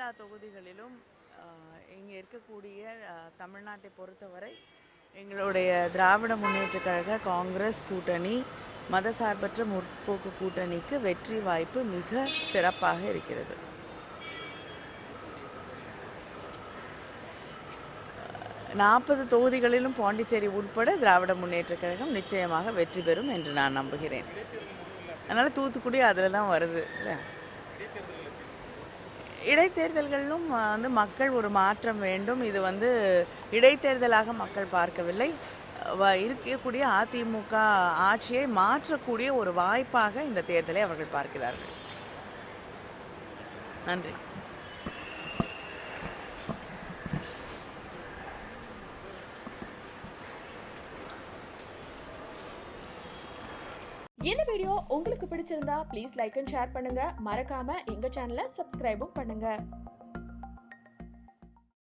எல்லா தொகுதிகளிலும் இங்கே இருக்கக்கூடிய தமிழ்நாட்டை பொறுத்தவரை எங்களுடைய திராவிட முன்னேற்றக் கழக காங்கிரஸ் கூட்டணி மதசார்பற்ற முற்போக்கு கூட்டணிக்கு வெற்றி வாய்ப்பு மிக சிறப்பாக இருக்கிறது. 40 தொகுதிகளிலும் பாண்டிச்சேரி உட்பட திராவிட முன்னேற்றக் கழகம் நிச்சயமாக வெற்றி பெறும் என்று நான் நம்புகிறேன். அதனால் தூத்துக்குடி அதில் தான் வருது இல்லை. இடைத்தேர்தல்களிலும் மக்கள் ஒரு மாற்றம் வேண்டும். இது இடைத்தேர்தலாக மக்கள் பார்க்கவில்லை. இருக்கக்கூடிய அதிமுக ஆட்சியை மாற்றக்கூடிய ஒரு வாய்ப்பாக இந்த தேர்தலை அவர்கள் பார்க்கிறார்கள். நன்றி. இந்த வீடியோ உங்களுக்கு பிடிச்சிருந்தா ப்ளீஸ் லைக் அண்ட் ஷேர் பண்ணுங்க. மறக்காம எங்க சேனலை சப்ஸ்கிரைபும் பண்ணுங்க.